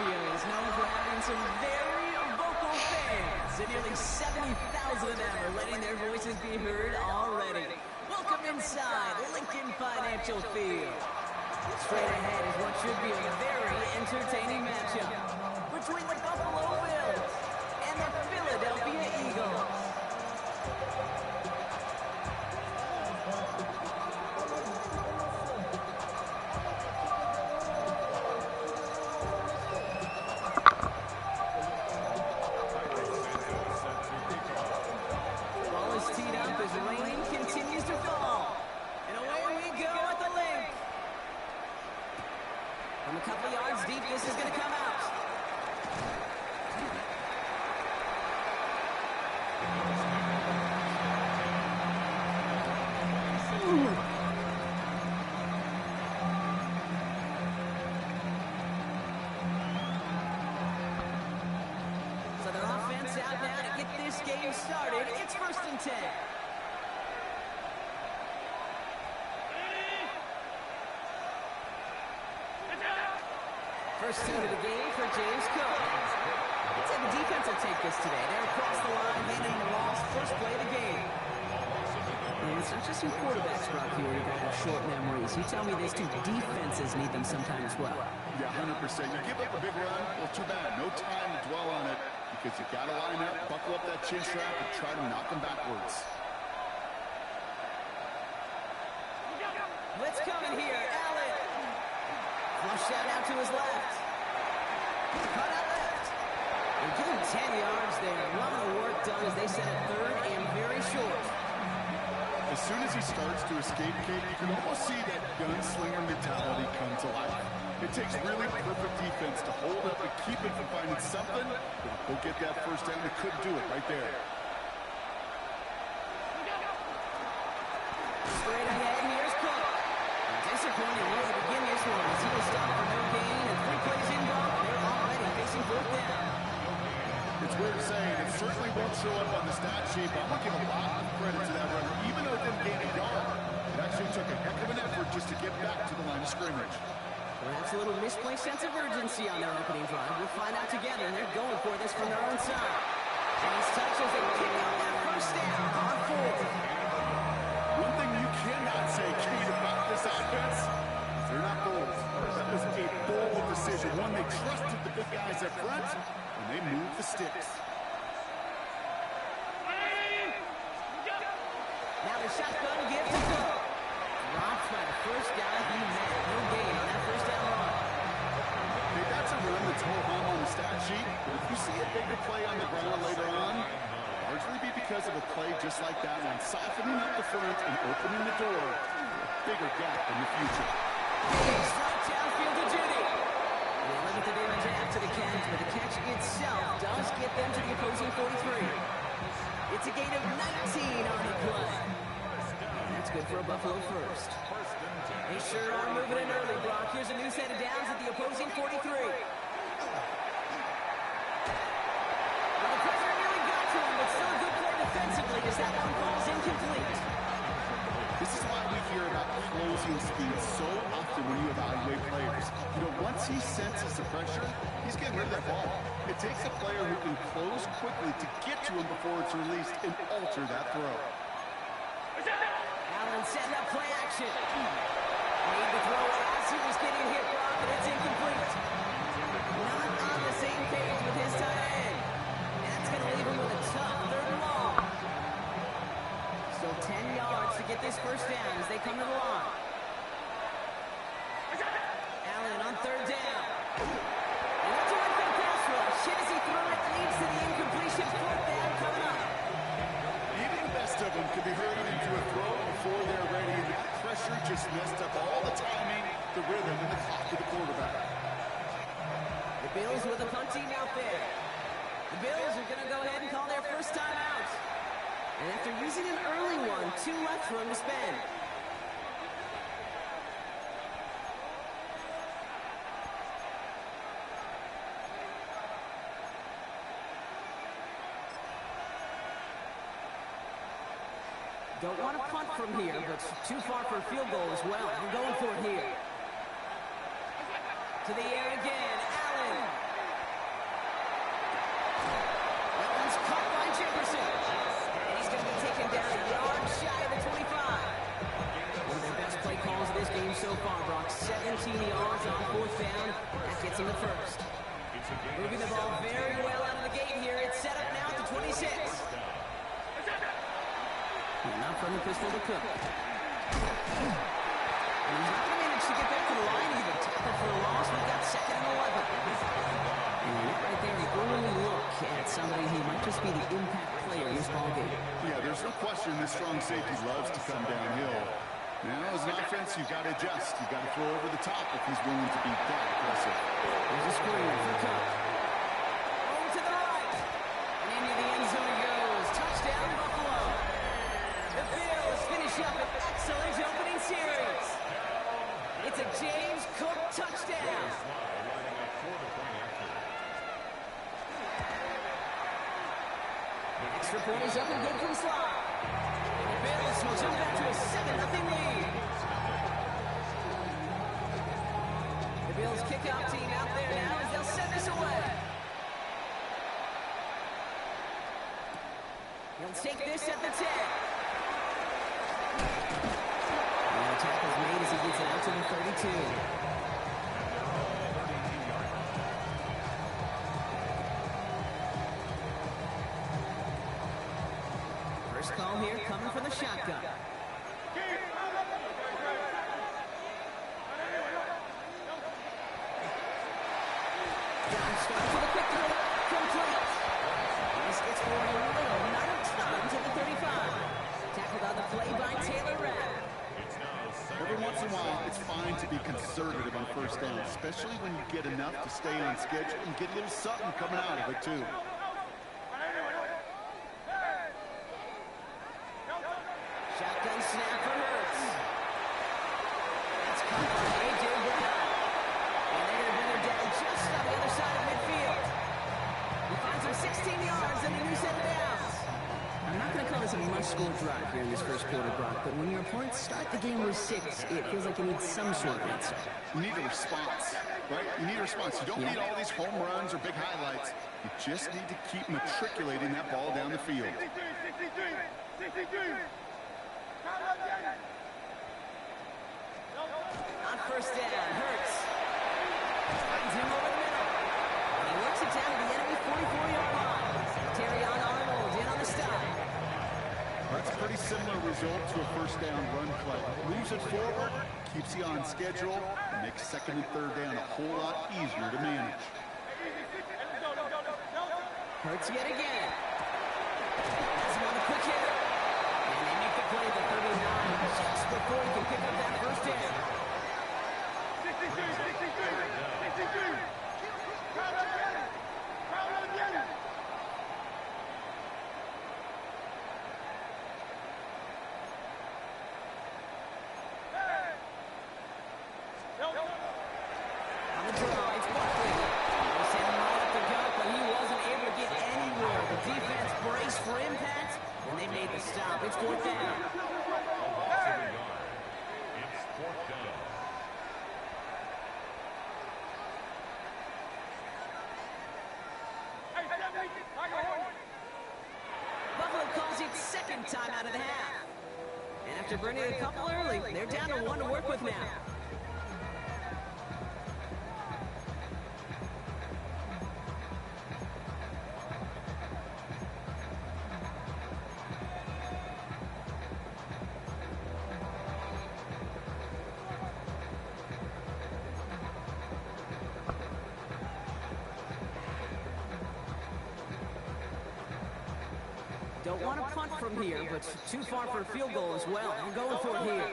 Philadelphia is known for having some very vocal fans, and nearly 70,000 of them are letting their voices be heard already. Welcome inside Lincoln Financial Field. Straight ahead is what should be a very entertaining matchup between the Buffalo Bills and the Philadelphia Eagles. From a couple yards deep, this is going to come out. So their offense out now to get this game started. It's 1st and 10. First two of the game for James Cook. Let's say the defense will take this today. They're across the line, handing the loss. First play of the game. And it's not just your quarterbacks, Brock, here who have short memories. You tell me these two defenses need them sometime as well. Yeah, 100%. You give up a big run, well, too bad. No time to dwell on it because you got to line up, buckle up that chin strap, and try to knock them backwards. Blitz coming here. Allen. Flush that out to his left. Cut out left. They give him 10 yards there. A lot of work done as they set a third and very short. As soon as he starts to escape, Kate, you can almost see that gunslinger mentality come to life. It takes really perfect defense to hold up and keep it from finding something. Go get that first down. They couldn't do it right there. Straight ahead, here's Cook. Disappointing way to begin this one as he was stopped for no gain and 3 plays in gone. They're already facing 4th down. It's weird saying it certainly won't show up on the stat sheet, but I'm going to give a lot of credit to that runner. Even though it didn't gain a yard, it actually took a heck of an effort just to get back to the line of scrimmage. Perhaps a little misplaced sense of urgency on their opening drive. We'll find out together, and they're going for this from their own side. James touches and kick out that first down on 4. One thing you cannot say, Kate, about this offense is they're not bold. That was a bold decision. One, they trusted the big guys up front, and they moved the sticks. Now the shotgun gives to Cook. Drops by the first guy he met. No gain on that first down run. Hey, that's a run that's more home on the stat sheet, but if you see a bigger play on the ground later on, largely be because of a play just like that one, softening up the front and opening the door to a bigger gap in the future. Strike downfield to Judy. They limit the damage after the catch, but the catch itself does get them to the opposing 43. It's a gain of 19 on the play. And that's good for a Buffalo first. They sure are moving in early, Brock. Here's a new set of downs at the opposing 43. Well, the pressure nearly got to him, but still a good play defensively as that one falls incomplete. This is why we hear about closing speed so often when you evaluate players. You know, once he senses the pressure, he's getting rid of that ball. It takes a player who can close quickly to get to him before it's released and alter that throw. Allen setting up play action. Made the throw as he was getting hit, Brock, and it's incomplete. Not on the same page with his tight end. That's going to leave him with a tough 3rd and long. So 10 yards to get this first down as they come to the line. Allen on 3rd down. And that's a run for the pass rush. As he threw it, leads to the incompletion. 4th down coming up. Even the best of them could be hurried into a throw before they're ready, and that pressure just messed up all the timing, the rhythm, and the clock of the quarterback. The Bills with a punt team out there. The Bills are going to go ahead and call their first time out. And after using an early one, 2 left for him to spend. Don't want to punt from here, but too far for a field goal as well. I'm going for it here. To the air again, Allen. so far, Brock. 17 yards on fourth down. That gets him the first. Moving the ball very well out of the gate here. It's set up now at the 26. And now from the pistol to Cook. And he's not going to manage to get back to the line either. Tackle for a loss. We've got second and 11. And right there, an early look at somebody who might just be the impact player in this ballgame. Yeah, there's no question this strong safety loves to come downhill. Now, as an offense, you've got to adjust. You've got to throw over the top if he's willing to be that aggressive. There's a screen for Cook. Over to the right. And into the end zone it goes. Touchdown, Buffalo. The Bills finish up an excellent opening series. It's a James Cook touchdown. Extra point is up and good from Slot. And the Bills will jump back to a 7-0 lead. The Bills kick-out team out there now as they'll send this away. He'll take this at the 10. And the tackle's made as he gets it out to the 32. First call here coming from the shotgun. John starts with a quick throw. Complete. This gets forward a little, not a ton, to the 35. Tackled on the play by Taylor Rapp. Every once in a while, it's fine to be conservative on first down, especially when you get enough to stay on schedule and get a little something coming out of it, too. Shotgun snap for Hurts. That's caught by A.J. Brown. And they're going to bring him down just on the other side of midfield. He finds him 16 yards and a new set of downs. I'm not going to call this a must-score drive here in this first quarter, Brock, but when your opponents start the game with 6, it feels like you need some sort of answer. You need a response, right? You need a response. You don't need all these home runs or big highlights. You just need to keep matriculating that ball down the field. On first down, Hurts finds him over the middle. And he works it down to the enemy 44-yard line. Terrion Arnold in on the stop. That's a pretty similar result to a first down run play. Moves it forward, keeps you on schedule, and makes second and third down a whole lot easier to manage. Hurts yet again. Has him on the quick hitter. And they make the play at the 39 just before he can pick up that first down. On the draw, it's Barkley. They sent him right up the gut, but he wasn't able to get anywhere. The defense braced for impact, and they made the stop. It's fourth down. It's fourth down. Buffalo calls it second time out of the half. And after burning a couple early, they're down to 1 to work with now. Don't want to punt from here, but too far for a field goal as well. I'm going for it here.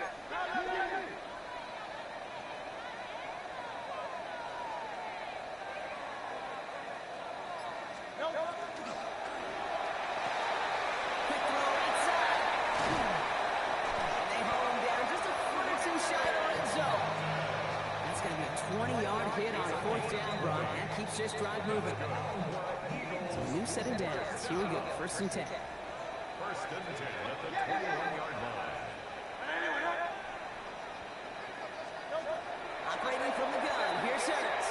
Quick throw right side. And they hold him down just a foot or two shy of the red zone. That's going to be a 20-yard hit on fourth down, Brock. That keeps this drive moving. So a new set of downs. Here we go, first and 10. First and 10 at the 21-yard line. Operating from the gun, here's Hurts.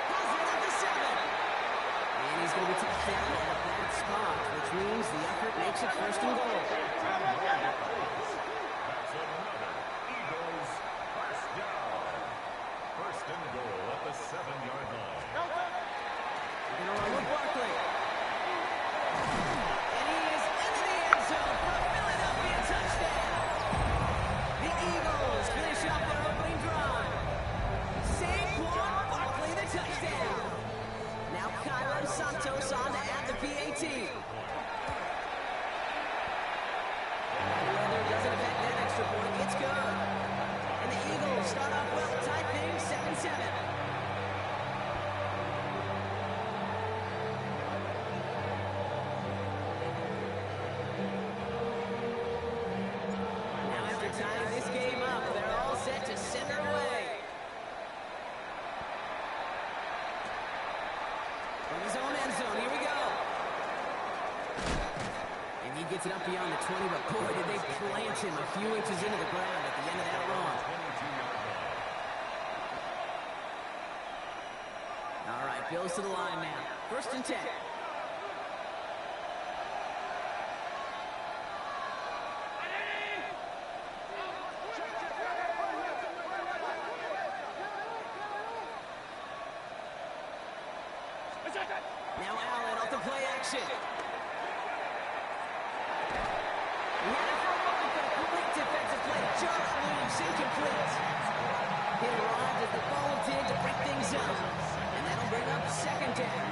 Has it at the 7. And he's going to be touched down at that spot, which means the effort makes it first and goal. That's another him a few inches into the ground at the end of that run. All right, Bills to the line now. 1st and 10. Now Allen off the play action. He had it for a moment, but a quick defensive play just moves incomplete. He arrived as the ball did to break things up, and that'll bring up 2nd down.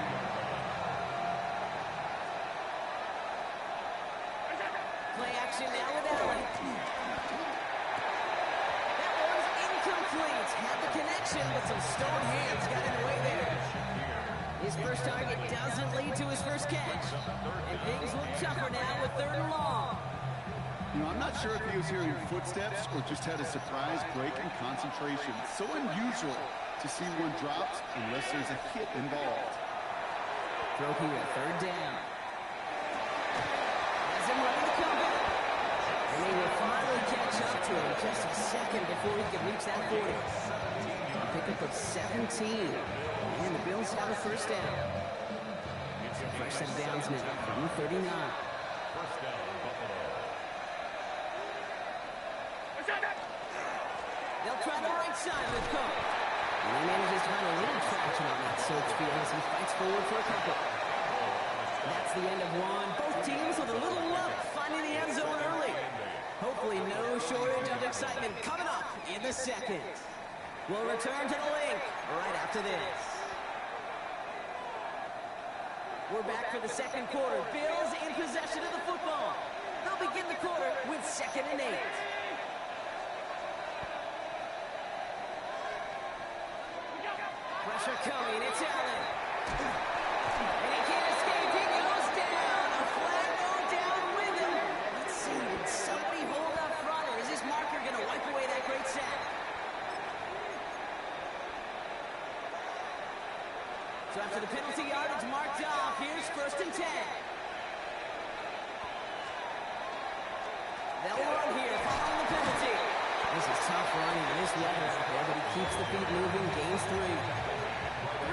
Play action now with Allen. That was incomplete. Had the connection, but some stone hands got in the way there. His first target doesn't lead to his first catch. And things look tougher now with 3rd and long. You know, I'm not sure if he was hearing footsteps or just had a surprise break in concentration. It's so unusual to see one dropped unless there's a hit involved. Throw here, 3rd down. Has him ready to come back. And he will finally catch up to him just a second before he can reach that 40. A pickup of 17. And the Bills have a 1st down. Fresh set of downs now from 39. 1st down, Buffalo. They'll try the right side with Cook. And he manages to find a little traction on that search field as he fights forward for a couple. That's the end of one. Both teams with a little luck finding the end zone early. Hopefully no shortage of excitement coming up in the 2nd. We'll return to the link right after this. We're back for the 2nd quarter. Bills in possession of the football. They'll begin the quarter with 2nd and 8. Pressure coming. It's Allen. And he can't escape. He goes down. A flag going down with him. Let's see. Did somebody hold up front, or is this marker going to wipe away that great sack? So after the penalty yardage marked off, here's 1st and 10. They'll run here following the penalty. This is tough running in this weather out there, but he keeps the feet moving, gains 3.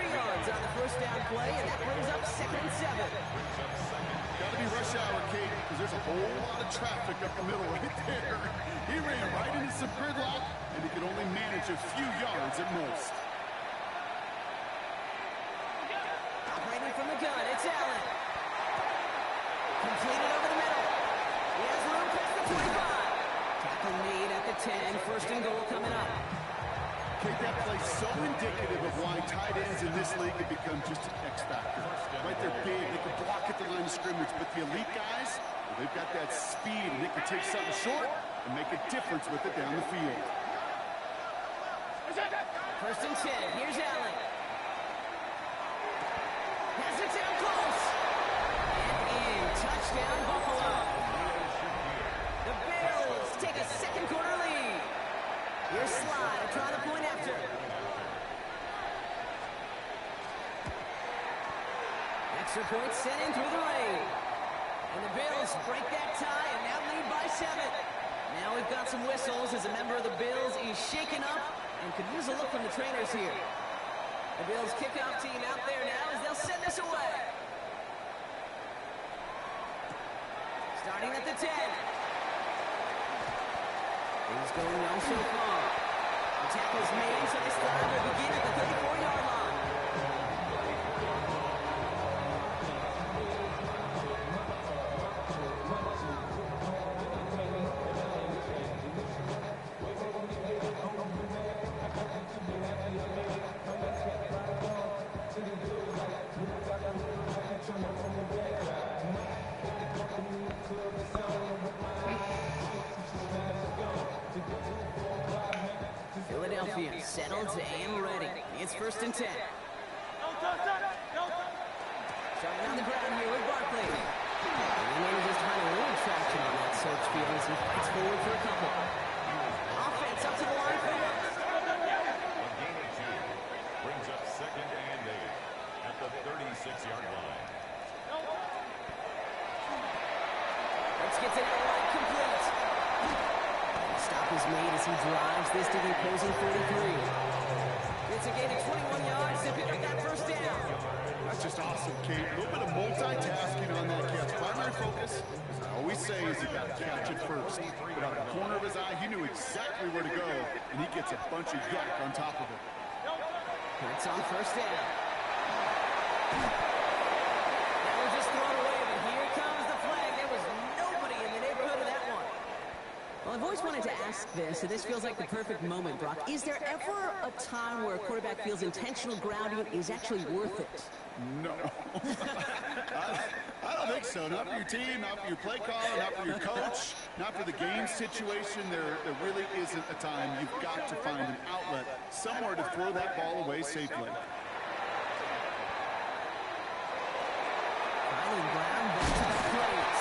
3 yards on the 1st down play, and that brings up 2nd and 7. Got to be rush hour, Kate, because there's a whole lot of traffic up the middle right there. He ran right into some gridlock, and he could only manage a few yards at most. Operating from the gun, it's Allen. Completed over the middle. He has room past the 25. Tackle made at the 10. 1st and goal coming up. Kate, that play's so indicative of why tight ends in this league have become just an X factor. Right, they're big, they can block at the line of scrimmage, but the elite guys, well, they've got that speed, and they can take something short and make a difference with it down the field. 1st and 10. Here's Allen. Has it down close. And in. Touchdown, Buffalo. The Bills take a 2nd quarter lead. Here's Slide to try the point after. Extra point sent in through the rain. And the Bills break that tie and now lead by 7. Now we've got some whistles as a member of the Bills is shaken up and could use a look from the trainers here. The Bills kickoff team out there now as they'll send this away. Starting at the 10. Things going well so far. The tackle's made, so this time will begin at the 34-yard line. Philadelphia settled and ready. It's 1st and 10. Starting on the ground here with Barkley. And he manages to find a little traction on that search field as he fights forward for a couple. Offense up to the line for him. Brings up 2nd and 8 at the 36-yard line. Let's get to that line complete. stop is made as he drives this to the opposing 43. It's a gain of 21 yards to pick up that first down. That's just awesome, Kate. A little bit of multitasking on that catch. Primary focus, as I always say, is you got to catch it first. But out of the corner of his eye, he knew exactly where to go, and he gets a bunch of yak on top of it. It's on first down. That was just thrown away, but here comes the flag. There was nobody in the neighborhood of that one. Well, I've always wanted to ask this, and this feels like the perfect moment, Brock. Is there ever a time where a quarterback feels intentional grounding is actually worth it? No. I don't think so. Not for your team, not for your play caller, not for your coach, not for the game situation. There really isn't a time. You've got to find an outlet, somewhere to throw that ball away safely. Kylan Brown back to back plays.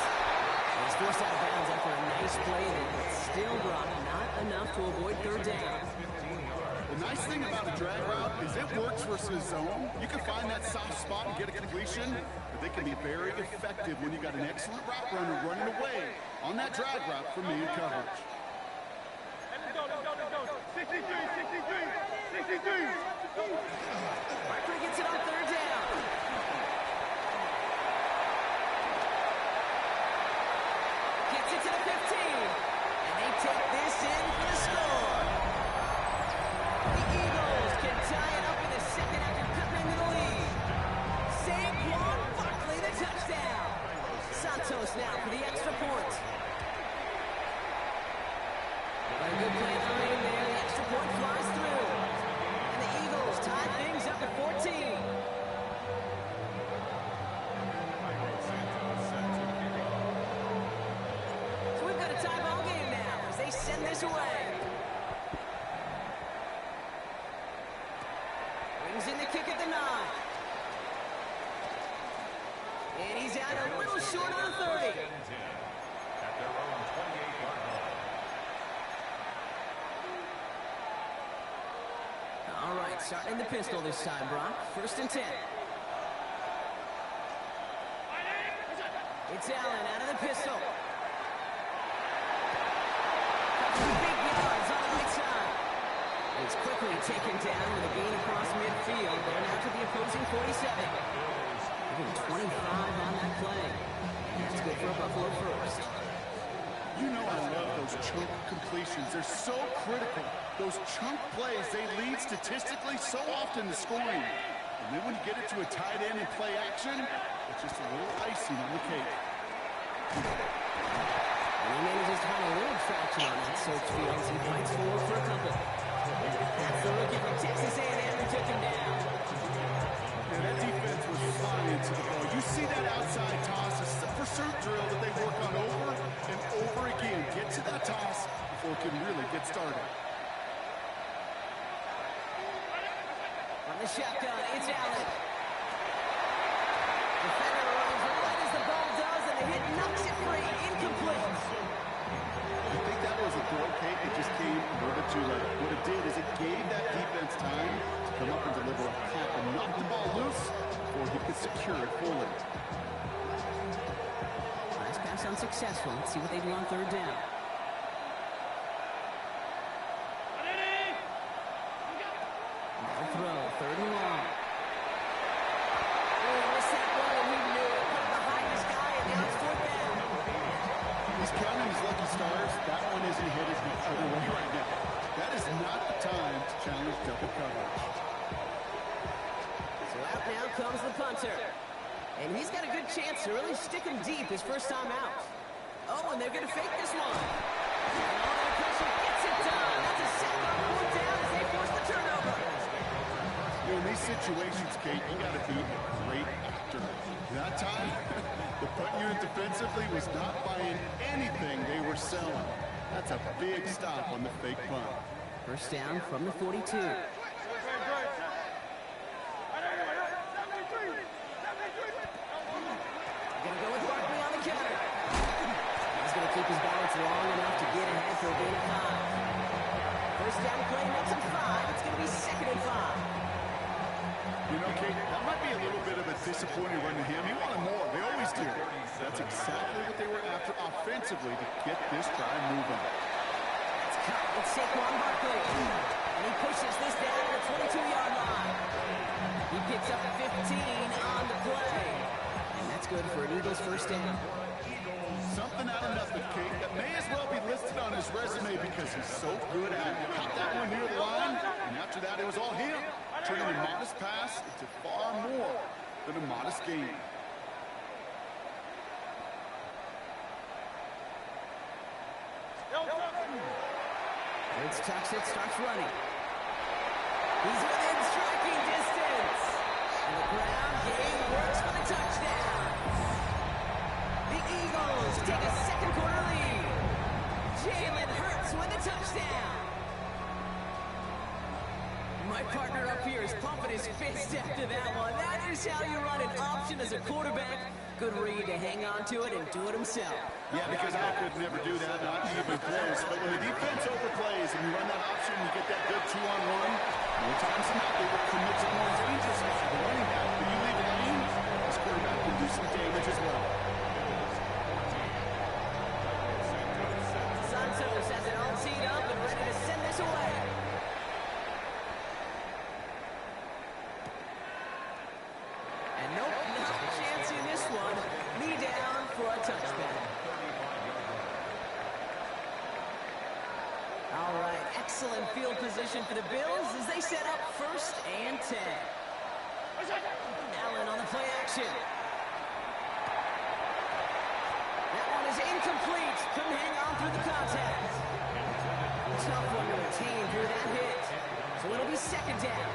He's forced out of bounds after a nice play there, but still, Brock, not enough to avoid third down. The nice thing about a drag route is it works versus zone. You can find that soft spot and get a completion, but they can be very effective when you got an excellent route runner running away on that drag route from man coverage. After he gets it on third down. Gets it to the 15. And they take this in for the score. The Eagles can tie it up in the second after cutting into the lead. Saquon Barkley, the touchdown. Santos now for the extra point. A good play in the lane there. The extra point flies through. And the Eagles tie things up at 14. So we've got a tie ball game now as they send this away. Brings in the kick at the 9. And he's out a little short of the 30. At their own 28-yard line. All right, starting the pistol this time, Brock. First and 10. It's Allen out of the pistol. Big yards on the right side. It's quickly taken down with a gain across midfield. They're now to the opposing 47. Even 25 on that play. And that's good for a Buffalo first. You know I love those chunk completions. They're so critical. Those chunk plays, they lead statistically so often to scoring. And then when you get it to a tight end and play action, it's just a little icing on the cake. And he manages to find a little traction on that search field as he fights forward for a couple. That's the rookie from Texas A&M who took him down. Yeah, that defense was flying to the ball. You see that outside toss. This is a pursuit drill that they work on over and over again. Get to that toss before it can really get started. On the shotgun, it's Allen. Defender runs right as the ball does, and the hit knocks it free. Incomplete. I think that was a throw, Kate. It just came a little bit too late. What it did is it gave that defense time to come up and deliver a pop and knock the ball loose before he could secure it fully. Last pass unsuccessful. Let's see what they do on third down. Now throw, third and long. Oh, missed that one, and he knew it. Put behind this guy, and now it's fourth down. He's counting his lucky stars. That one isn't headed the other way right now. That is not the time to challenge double coverage. So out now comes the punter. And he's got a good chance to really stick him deep his first time out. Oh, and they're going to fake this one. And all that pressure gets it done. That's a sack on fourth down as they force the turnover. You know, in these situations, Kate, you got to be a great actor. That time, the punt unit defensively was not buying anything they were selling. That's a big stop on the fake punt. First down from the 42. Gonna go with Barkley on the counter. He's gonna keep his balance long enough to get ahead for a gain of 5. First down play makes him 5. It's gonna be second and 5. You know, Kate, that might be a little bit of a disappointing run to him. He wanted more. They always do. That's exactly what they were after offensively to get this drive moving. It's It's Saquon Barkley. And he pushes this down to the 22-yard line. He picks up 15 on the play. And that's good for an Eagles first down. Something out of nothing, Kate, that may as well be listed on his resume because he's so good at it. Caught that one near the line, and after that, it was all him, turning a modest pass into far more than a modest gain. Hurts tucks it, starts running. He's within striking distance. And the ground game works for the touchdown. The Eagles take a second quarter lead. Jalen Hurts with a touchdown. My partner up here is pumping his fist after that one. That is how you run an option as a quarterback. Good read to hang on to it and do it himself. Yeah, because I could never do that, not even close. But when the defense overplays and you run that option, you get that good two-on-one. More times than not, they will commit to more changes. The running back, when you leave it in, this quarterback can do some damage as well. Santos has it all teed up and ready to send this away. And nope, no chance in this one. Knee down for a touchback. All right, excellent field position for the Bills as they set up 1st and 10. Allen on the play action. That one is incomplete. Couldn't hang on through the contact. Tough one to retain through that hit. So it'll be 2nd down.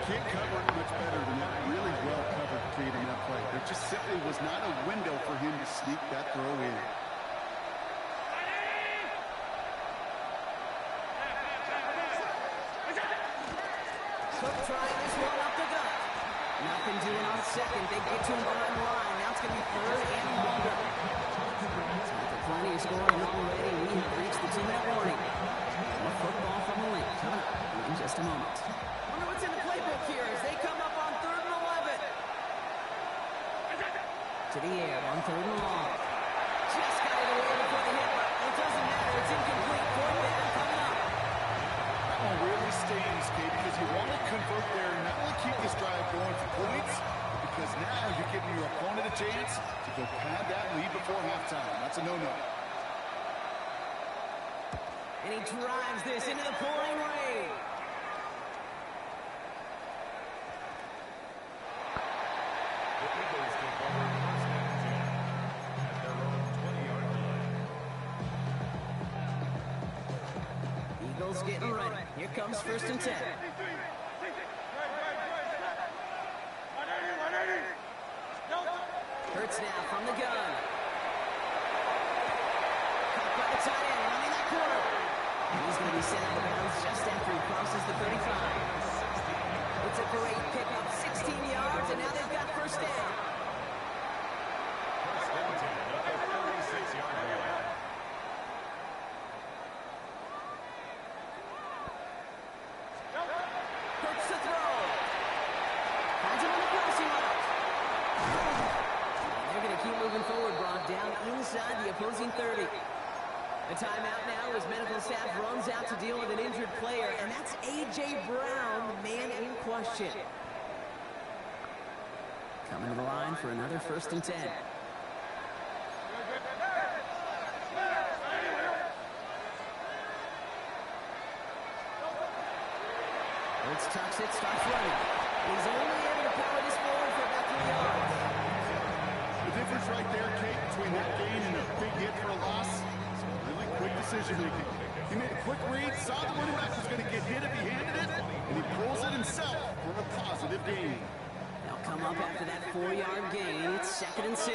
Can't cover it much better than that. Really well covered, Kate, in that play. There just simply was not a window for him to sneak that throw in. Cook trying this one up the gut. Nothing doing on 2nd. They get to him behind the line. Now it's going to be 3rd and longer. Plenty of scoring already. We have reached the 2-minute warning. More football from the link coming up in just a moment. Wonder what's in the playbook here as they come up on 3rd and 11. To the air on 3rd and long. Just got it away before the hit. It doesn't matter. It's incomplete. 4th down coming up. That one really stings, Kate, because you want to convert there, not only keep this drive going for points, because now you're giving your opponent a chance to go pad that lead before halftime. That's a no-no. And he drives this into the pouring rain. The Eagles convert 1st and 10 at their own 20-yard line. Eagles getting ready. Here comes 1st and 10. Hurts now from the gun. Caught by the tight end, running that corner. And he's going to be sent out of bounds just after he crosses the 35. It's a great pickup, 16 yards, and now they've got 1st down. 1st and 10 at the 36-yard line. Hurts to throw. Finds him on the crossing route. They're going to keep moving forward, brought down inside the opposing 30. The timeout now as medical staff runs out to deal with an injured player, and that's A.J. Brown, the man in question. Coming to the line for another 1st and 10. Hurts tucks it, starts running. He's only able to power this forward for about 3 yards. The difference right there, Kate, between that gain and a big hit for a loss is really quick decision-making. He made a quick read, saw the running back was going to get hit if he handed it, and he pulls it himself for a positive gain. They'll come up after that 4-yard gain. It's 2nd and 6.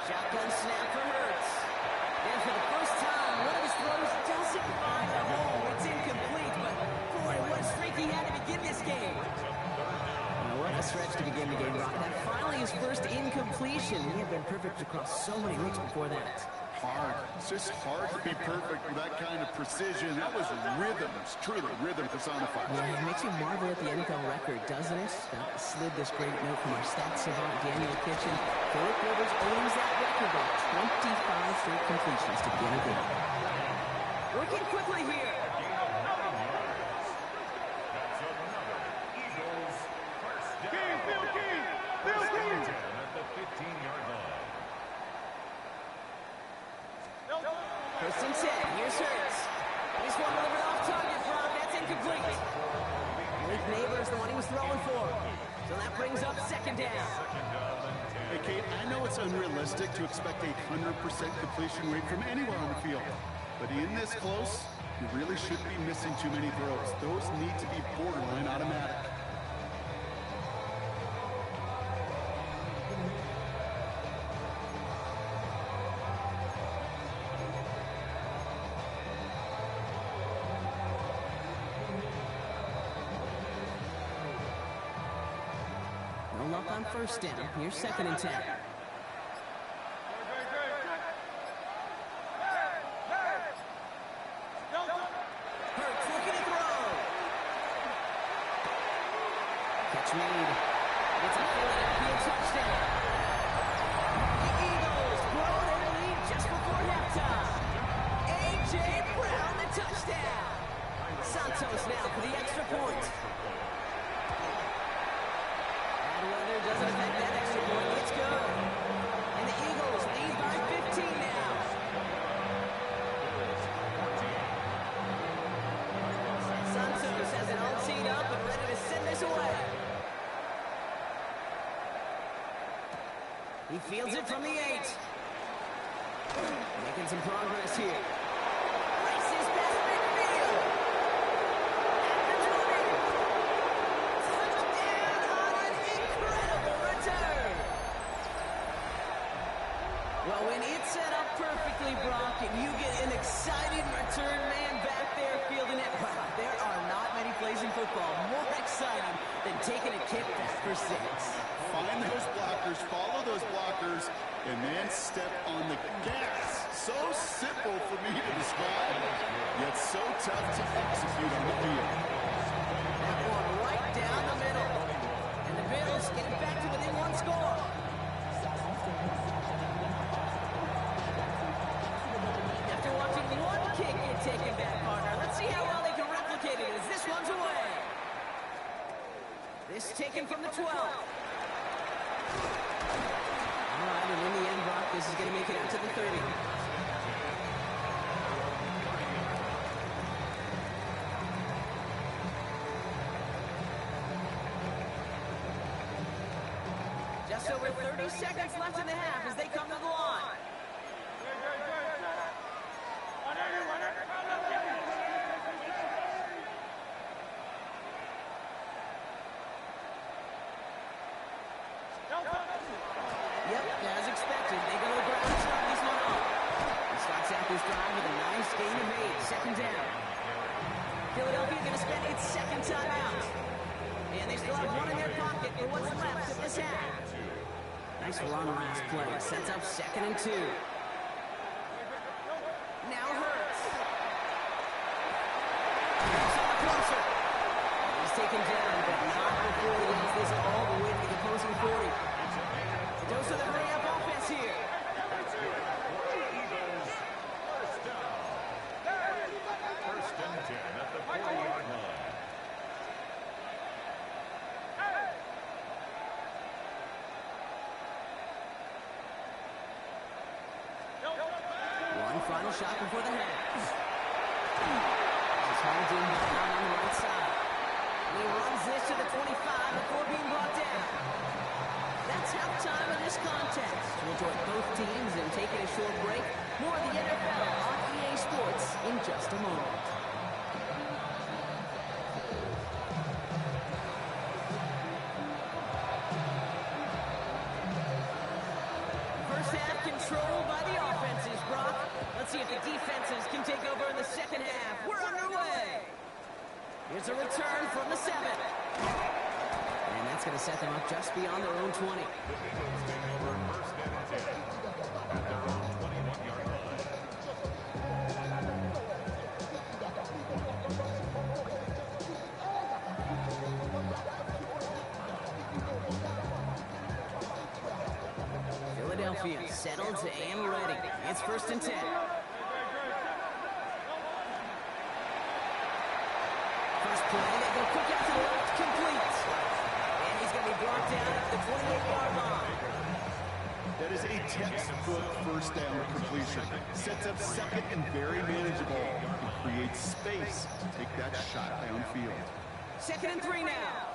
Shotgun snap for Hurts. And for the first time, one of his throws doesn't find a hole. It's incomplete, but boy, what a streak he had to begin this game. What a stretch to begin the game, Rock. That finally his first incompletion. He had been perfect across so many looks before that. hard. It's just hard to be perfect with that kind of precision. That was rhythm. It's truly rhythm personified. Yeah, it makes you marvel at the NFL record, doesn't it? Slid this great note from our stats savant, Daniel Kitchen. Philip Rivers owns that record by 25 straight completions to begin a game. Working quickly here. First and 10, here's Hurts. This one delivered off target from, that's incomplete. Malik Neighbors, the one he was throwing for. So that brings up second down. Hey, Kate, I know it's unrealistic to expect a 100% completion rate from anywhere on the field. But in this close, you really shouldn't be missing too many throws. Those need to be borderline automatic. No luck on first down. Here's second and 10. Hurts looking to throw. Catch made. It's a Philadelphia touchdown. The Eagles grow their lead just before halftime. A.J. Brown, the touchdown. Santos now for the extra point. Weather doesn't affect that extra point. It's good. And the Eagles lead by 15 now. Santos has it all teed up and ready to send this away. He fields it from the 8. Making some progress here. Races past midfield. At the 20. Touchdown on an incredible return. Well, when it's set up perfectly, Brock, and you get an exciting return man back there fielding it, wow, there are not many plays in football more exciting than taking a kick back for 6. Find those blockers, follow those blockers, and then step on the gas. So simple for me to describe, yet so tough to execute on the field. That one right down the middle. And the Bills getting back to within one score. After watching one kick get taken back, partner, let's see how well they can replicate it as this one's away. This taken from the 12. All right, and in the end, Brock, this is going to make it out to the 30. Just over 30 seconds left in the half as they come to the line. Yep, as expected, they go to the ground to start this one off. He starts out this drive with a nice gain of 8, second down. Philadelphia going to spend its second time out. And they still have one in their pocket for what's left of this half. Nice run last play. Sets up second and 2. Now Hurts. Hurts on the crosser. He's taken down, but not before he gets this all the way to the opposing 40. Goes to the hurry-up offense here. First and 10 at the 40-yard line. One final shot before the half. He's hauled in down on the right side. And he runs this to the 25 before being brought down. That's halftime of this contest. We'll join both teams in taking a short break. More of the NFL on EA Sports in just a moment. First half controlled by the offenses, Brock. Let's see if the defenses can take over in the second half. We're underway. Here's a return from the 7. And that's going to set them up just beyond their own 20. The Eagles take over first and 10 at their own 21-yard line. Philadelphia, settled and ready. It's 1st and 10. First play, they go quick out to the left, complete. And he's going to be brought down at the 28-yard line. That is a textbook first down completion. Sets up second and very manageable. And creates space to take that shot downfield. 2nd and 3 now.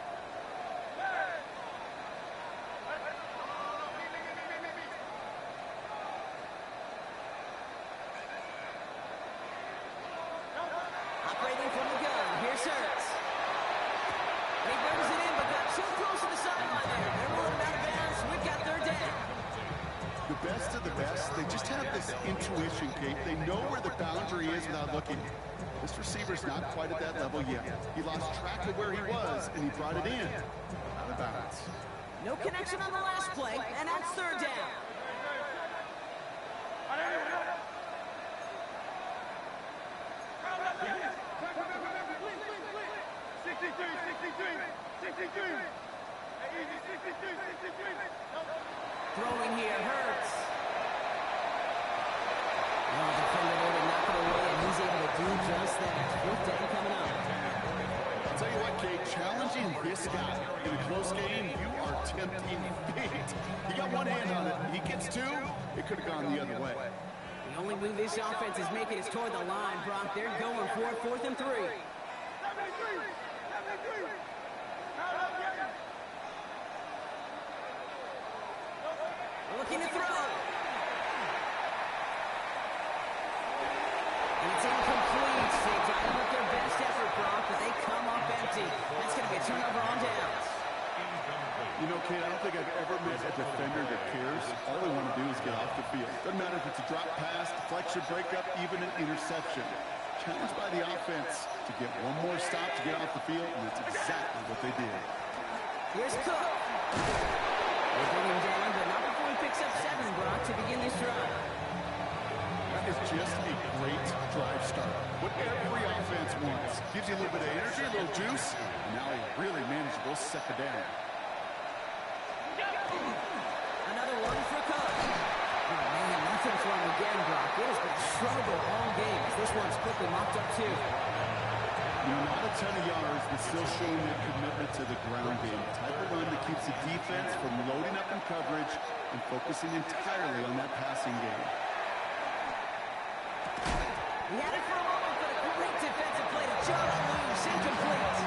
Operating from the gun, here's Hurts. He brings it in, but got too close to the sideline there. They're rolling out of bounds. We've got 3rd down. The best of the best, they just have this intuition, Kate. They know where the boundary is without looking. This receiver's not quite at that level yet. He lost track of where he was, and he brought it in. Out of bounds. No connection on the last play, and that's 3rd down. Throwing here, Hurts. Oh, the defender there to knock it away, and he's able to do just that. 4th down coming up. I'll tell you what, Kate, challenging this guy in a close game, you are tempting fate. He got one hand on it. He gets two, it could have gone the other way. The only move this offense is making is toward the line, Brock. They're going for 4th and 3. Looking to throw. And it's incomplete. They tried with their best effort, Brock, but they come up empty. That's going to be a turnover on downs. You know, Kate, I don't think I've ever met a defender that cares. All they want to do is get off the field. Doesn't matter if it's a drop pass, deflection, breakup, even an interception. Challenged by the offense to get one more stop to get off the field, and that's exactly what they did. Here's Cook. They bring him down, but not before he picks up 7, Brock, to begin this drive. That is just a great drive start. What every offense wants. Gives you a little bit of energy, a little juice, and now a really manageable 2nd down. Another one for Cook. Oh, man, nothing from him again, Brock. It has been a struggle all game. This one's quickly mopped up, too. You know, not a ton of yards, but still showing their commitment to the ground game. The type of run that keeps the defense from loading up in coverage and focusing entirely on that passing game. He had it for a moment, but a great defensive play to jump loose, incomplete.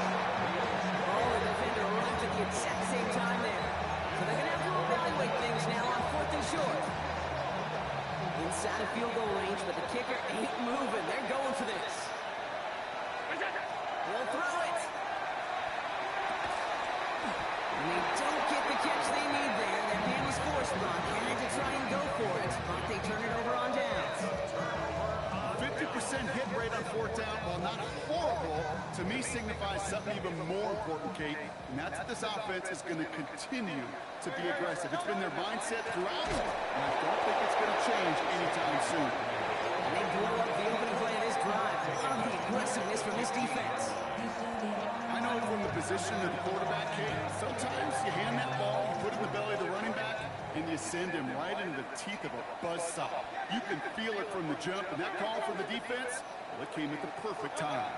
Oh, the defender arrived at the exact same time there. So they're going to have to evaluate things now on 4th and short. Inside of field goal range, but the kicker ain't moving. They're going for this. They'll throw it. And they don't get the catch they need there. That man was forced, Brock. They had to try and go for it, but they turn it over on downs. 50% hit rate on 4th down, while not horrible, to me signifies something even more important, Kate, and that's that this offense is going to continue to be aggressive. It's been their mindset throughout, and I don't think it's going to change anytime soon. And they blow up the opening play of this drive. Love the aggressiveness from this defense. I know from the position of the quarterback, Kate, sometimes you hand that ball, you put it in the belly of the running back, and you send him right into the teeth of a buzzsaw. You can feel it from the jump, and that call from the defense, well, it came at the perfect time.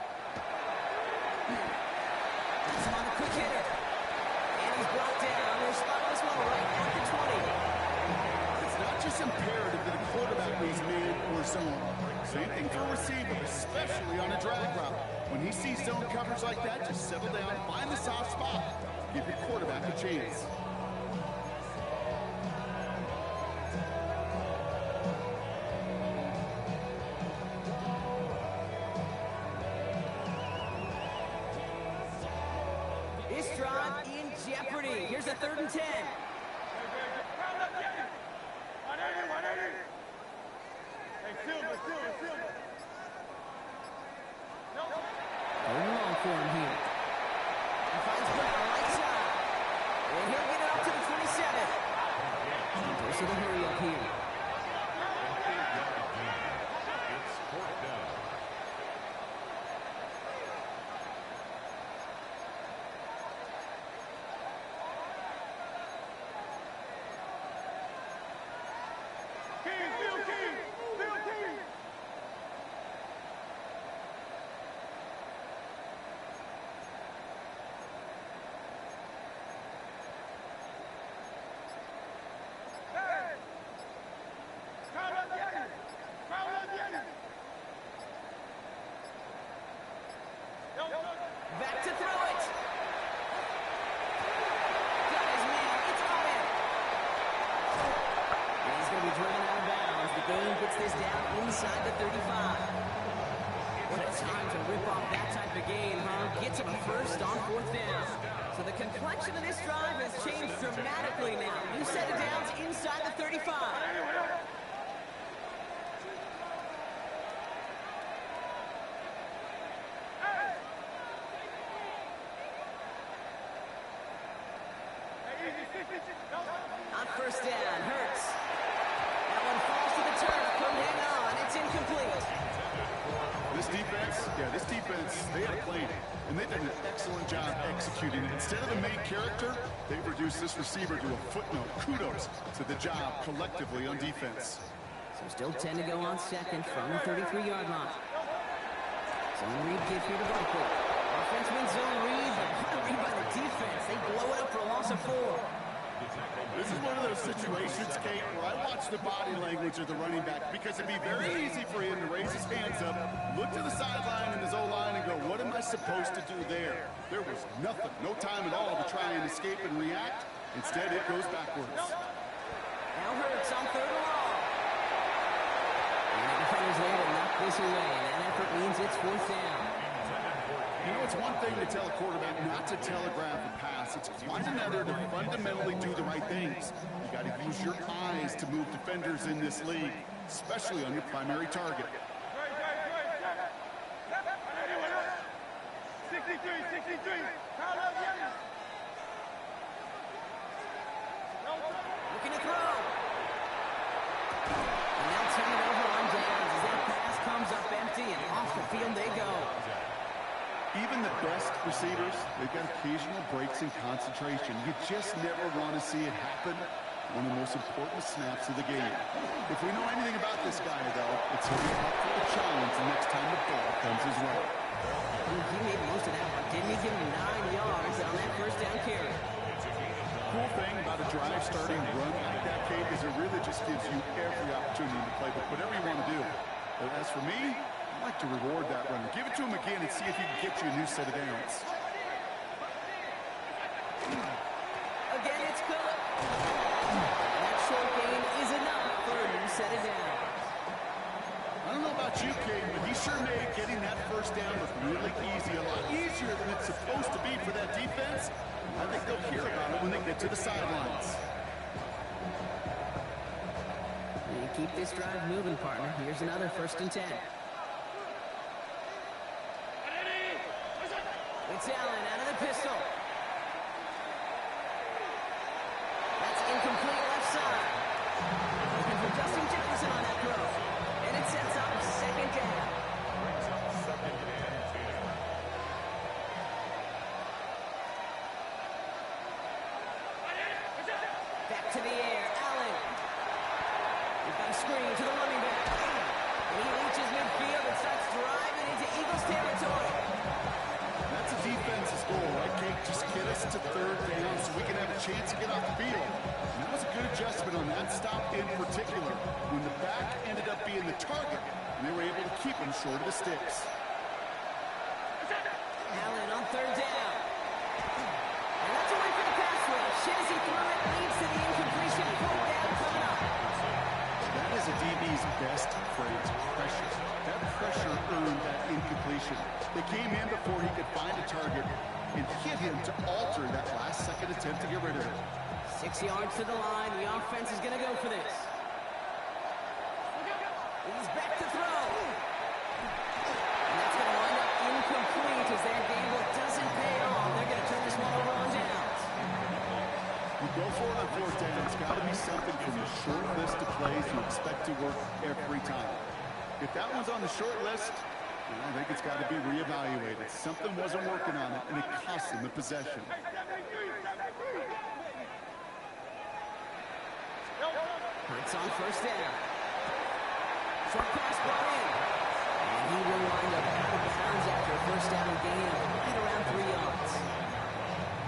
He's on the quick hitter. And he's brought down. They're spotting this one right at the 20. It's not just imperative that a quarterback needs man or zone. Same thing for a receiver, especially on a drag route. When he sees zone coverage like that, just settle down, find the soft spot, give your quarterback a chance. This drive in jeopardy. Here's a 3rd and 10. Going long for him here. He finds Brown right side. And he'll get it up to the 27. Goes to the hurry up here. It's 4th down. to throw it. Got his man. It's on him. And he's going to be driven out of bounds. The game gets this down inside the 35. What a time to rip off that type of game, huh? Gets him a first on 4th down. So the complexion of this drive has changed dramatically now. New set of downs inside the 35. On 1st down, Hurts. That one falls to the turf. Couldn't hang on. It's incomplete. This defense, they had a plan, and they've done an excellent job executing it. Instead of the main character, they've reduced this receiver to a footnote. Kudos to the job collectively on defense. So still 10 to go on 2nd from the 33-yard line. Zone read gives you the ball quick. Offense wins zone read, but what a read by the defense. They blow it up for a loss of 4. This is one of those situations, Kate, where I watch the body language of the running back because it'd be very easy for him to raise his hands up, look to the sideline in his O-line and go, what am I supposed to do there? There was nothing, no time at all to try and escape and react. Instead, it goes backwards. Now Hurts on 3rd and long. And the defender's there to knock this away, and that effort means it's 4th down. You know, it's one thing to tell a quarterback not to telegraph a pass. It's quite another to fundamentally do the right things. You got to use your eyes to move defenders in this league, especially on your primary target. 63. Looking to throw. And they'll turn it over on downs as that pass comes up empty, and off the field they go. Even the best receivers, they've got occasional breaks in concentration. You just never want to see it happen. One of the most important snaps of the game. If we know anything about this guy, though, it's he'll be up for the challenge the next time the ball comes his way. He made most of that one, didn't he? Give him 9 yards on that 1st down carry. Cool thing about a drive starting run like that, Kate, is it really just gives you every opportunity to play with whatever you want to do. But as for me, I like to reward that runner. Give it to him again and see if he can get you a new set of downs. Again, it's Cook. That short gain is enough for a new set of downs. I don't know about you, Kate, but he sure made getting that 1st down look really easy. A lot easier than it's supposed to be for that defense. I think they'll hear about it when they get to the sidelines. And keep this drive moving, partner. Here's another 1st and 10. It's Allen out of the pistol. That's incomplete left side. Looking for Justin Jefferson on that throw. And it sets up 2nd down. Back to the air. Allen. We've got a screen to the running back. And he reaches midfield and starts driving into Eagles territory. That's a defense's goal, right, Kate? Just get us to 3rd down so we can have a chance to get off the field. And that was a good adjustment on that stop in particular, when the back ended up being the target, and they were able to keep him short of the sticks. Allen on 3rd down. And that's away for the pass rush. Shazy threw it, leads to the incompletion. 4th down coming up. That is a DB's best phrase, pressure. That pressure earned that incompletion. They came in before he could find a target and hit him to alter that last-second attempt to get rid of it. 6 yards to the line. The offense is going to go for this. He's back to throw. And that's going to wind up incomplete as that gamble doesn't pay off. They're going to turn this one over on downs. You go for it on 4th down. It's got to be something from the short list of plays you expect to work every time. If that one's on the short list, I think it's got to be reevaluated. Something wasn't working on it, and it cost them the possession. It's on 1st down. Short pass brought in. And he will wind up out of bounds after a 1st down gain of right around 3 yards.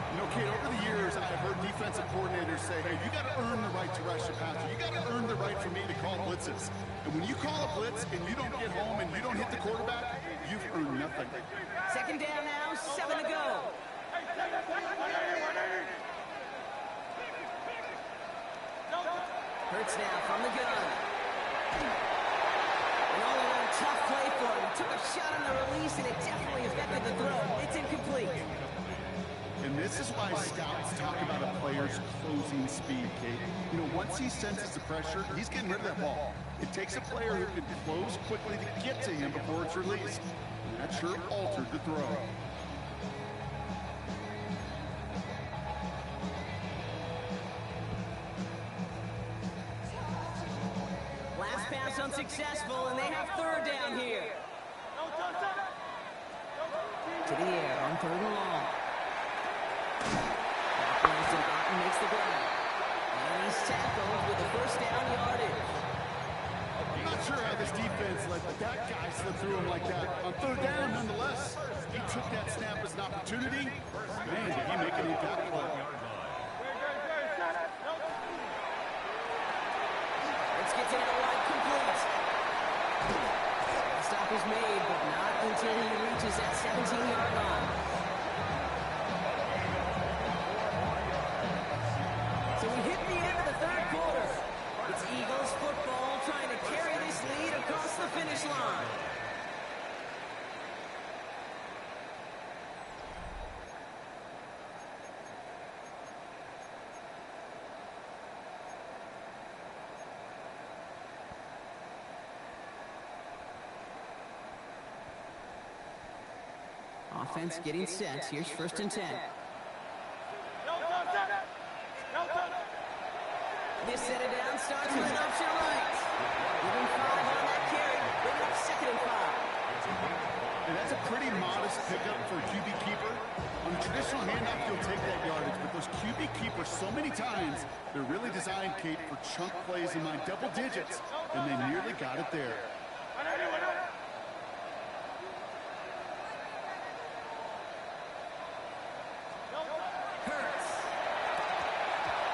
You know, Kate, over the years, I've heard defensive coordinators say, hey, you got to earn the right to rush the passer. You got to earn the right for me to call blitzes. And when you call a blitz and you don't get home and you don't hit the quarterback, you've earned nothing. Second down now, 7 to go. Hurts now from the gun. And all around tough play for him. Took a shot on the release and it definitely affected the throw. It's incomplete. And this is why scouts talk about a player's closing speed, Kate. You know, once he senses the pressure, he's getting rid of that ball. It takes a player who can close quickly to get to him before it's released. And that sure altered the throw. Last pass unsuccessful, and they have third down here. To the air on third and long. Otten makes the grab. And he's tackled with the first down yardage. I'm not sure how this defense let that guy slip through him like that. On third down, nonetheless, he took that snap as an opportunity. Man, did he make an impact play. Let's get to that wide complete. The stop is made, but not until he reaches that 17-yard line. So we hit the end of the third quarter. It's Eagles football trying to carry this lead across the finish line. Offense getting set. Here's first and 10. This set it down starts with an option right. Even 5 on that carry. Bring up second and 5. And that's a pretty modest pickup for a QB keeper. On a traditional handoff, you'll take that yardage, but those QB keepers, so many times, they're really designed, Kate, for chunk plays in my double digits, and they nearly got it there. Hurts.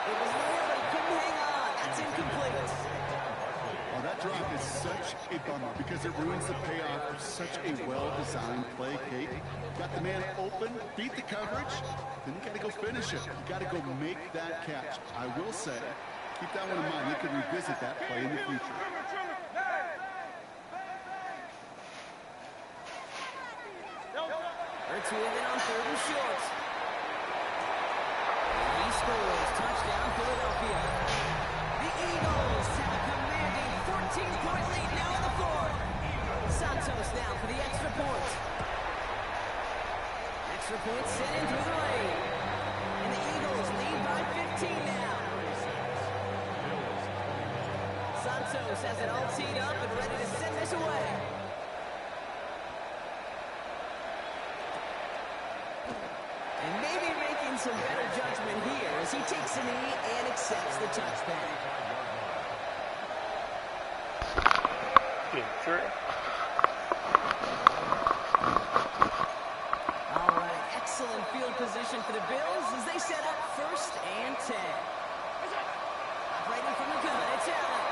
It was there, but he couldn't hang on. That's incomplete. Well, that drop is such a bummer because it ruins the payoff of such a well-designed play, Kate. Got the man open, beat the coverage, then you got to go finish it. You got to go make that catch. I will say, keep that one in mind. You can revisit that play in the future. Hurts with it on third and short. He scores. Touchdown, Philadelphia. The Eagles have a commanding 14-point lead now in the fourth. Santos now for the extra point. Extra point sent in through the lane. And the Eagles lead by 15 now. Santos has it all teed up and ready to send this away. And maybe making some better judgment here as he takes a knee and accepts the touchback. All right, excellent field position for the Bills as they set up first and 10. Operating from the gun, it's Allen.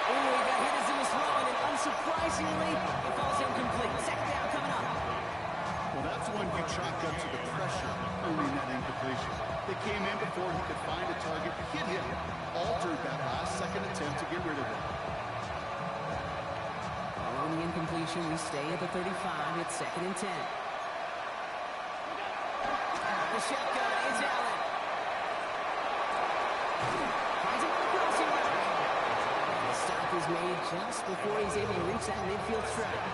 Oh, he got hit as he was throwing, and unsurprisingly, it falls incomplete. Second down coming up. Well, that's one you chalk up to the pressure earning that incompletion. They came in before he could find a target to hit him. Altered that last-second attempt to get rid of it. Following the incompletion, we stay at the 35. It's second and 10. The shotgun is Allen. Finds him on the crossing route. The stop is made just before he's able to reach that midfield strike.